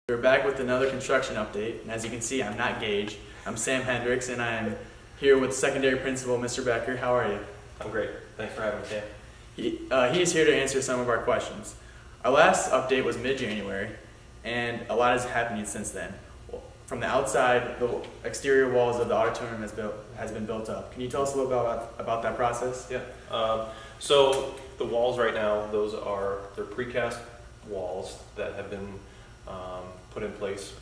We're back with another construction update, and as you can see, I'm not Gage. I'm Sam Hendricks, and I'm here with secondary principal, Mr. Becker. How are you? I'm great. Thanks for having me, Sam. He's here to answer some of our questions. Our last update was mid-January, and a lot has happened since then. From the outside, the exterior walls of the auditorium has been built up. Can you tell us a little bit about that process? Yeah. So the walls right now, they're precast walls that have been put in place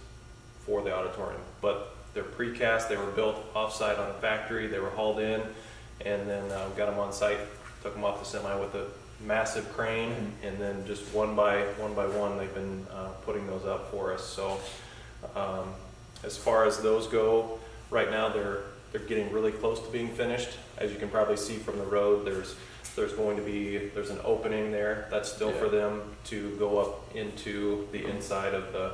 for the auditorium. But they're precast. They were built off-site on a factory. They were hauled in, and then got them on site. Took them off the semi with a massive crane, and then just one by one, they've been putting those up for us. So as far as those go, right now they're getting really close to being finished. As you can probably see from the road, there's an opening there. That's still for them to go up into the inside of the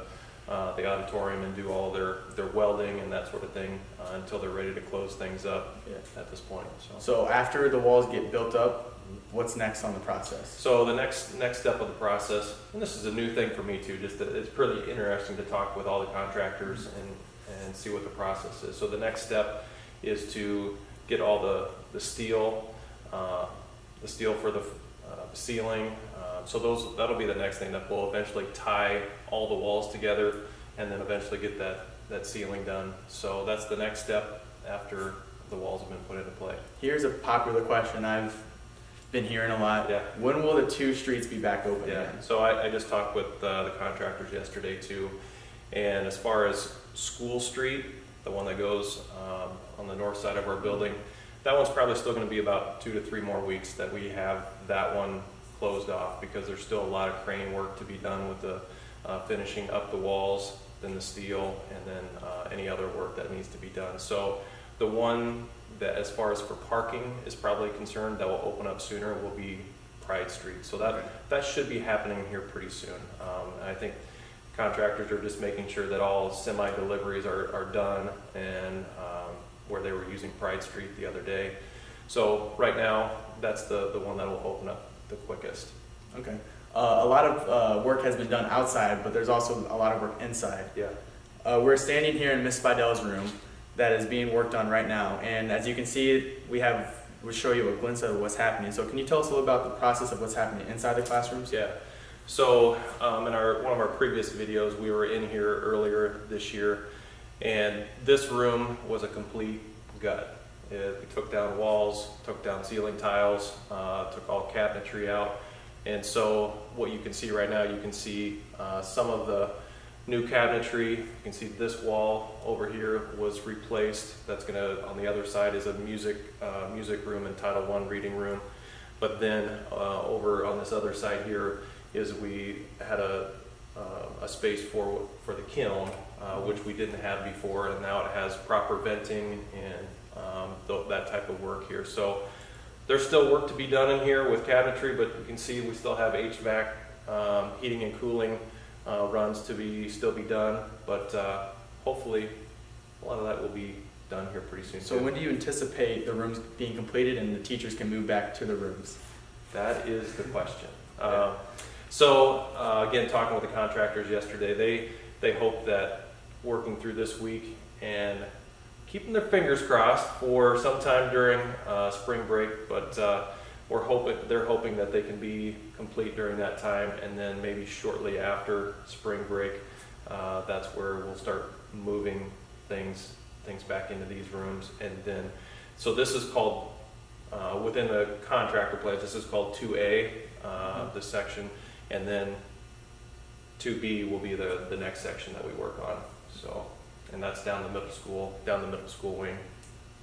auditorium and do all their welding and that sort of thing until they're ready to close things up at this point. So after the walls get built up, what's next on the process? So the next step of the process, and this is a new thing for me too, it's pretty interesting to talk with all the contractors and see what the process is. So the next step is to get all the steel for the ceiling. So that'll be the next thing that will eventually tie all the walls together and then eventually get that ceiling done. So that's the next step after the walls have been put into play. Here's a popular question I've been hearing a lot. Yeah. When will the two streets be back open again? So I just talked with the contractors yesterday too. And as far as School Street, the one that goes on the north side of our building, that one's probably still going to be about 2 to 3 more weeks that we have that one closed off, because there's still a lot of crane work to be done with the finishing up the walls, then the steel, and then any other work that needs to be done. So the one that, as far as for parking is probably concerned, that will open up sooner will be Pride Street. So that should be happening here pretty soon. And I think contractors are just making sure that all semi-deliveries are done, and where they were using Pride Street the other day. So right now, that's the one that will open up the quickest. Okay. A lot of work has been done outside, but there's also a lot of work inside. Yeah. We're standing here in Miss Spidell's room that is being worked on right now, and as you can see, we'll show you a glimpse of what's happening. So can you tell us a little about the process of what's happening inside the classrooms? Yeah. So in one of our previous videos, we were in here earlier this year, and this room was a complete gut. We took down walls, took down ceiling tiles, took all cabinetry out. And so what you can see right now, you can see some of the new cabinetry. You can see this wall over here was replaced. That's on the other side is a music room and Title I reading room. But then over on this other side here is we had a space for the kiln, which we didn't have before, and now it has proper venting and that type of work here. So there's still work to be done in here with cabinetry, but you can see we still have HVAC, heating and cooling runs to still be done, but hopefully a lot of that will be done here pretty soon. So when do you anticipate the rooms being completed and the teachers can move back to the rooms? That is the question. So again, talking with the contractors yesterday, they hope that working through this week and keeping their fingers crossed for sometime during spring break, but they're hoping that they can be complete during that time, and then maybe shortly after spring break, that's where we'll start moving things back into these rooms. And then, so this is called, within the contractor plans, this is called 2A, this section, and then 2B will be the next section that we work on. So, and that's down the middle school wing.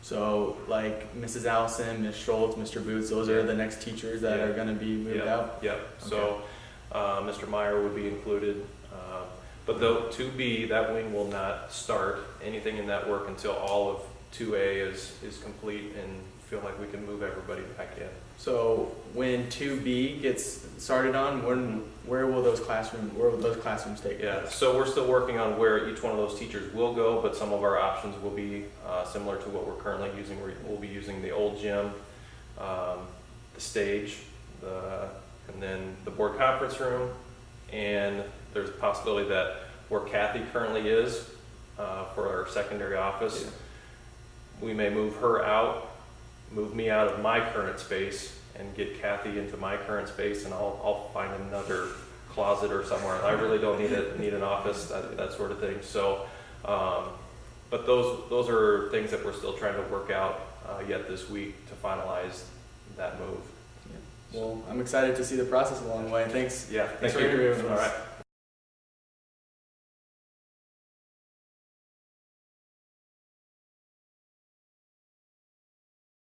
So like Mrs. Allison, Ms. Schultz, Mr. Boots, those are the next teachers that are going to be moved out? Yep. Okay. So Mr. Meyer would be included. But though 2B, that wing will not start anything in that work until all of 2A is complete and feel like we can move everybody back in. So when 2B gets started on, where will those classrooms take place? Yeah, so we're still working on where each one of those teachers will go, but some of our options will be similar to what we're currently using. We'll be using the old gym, the stage, and then the board conference room, and there's a possibility that where Kathy currently is for our secondary office. We may move her out, move me out of my current space, and get Kathy into my current space, and I'll find another closet or somewhere. I really don't need an office, that sort of thing. So, but those are things that we're still trying to work out yet this week to finalize that move. Well, I'm excited to see the process along the way. And thanks. Yeah, Thanks for interviewing us. All right.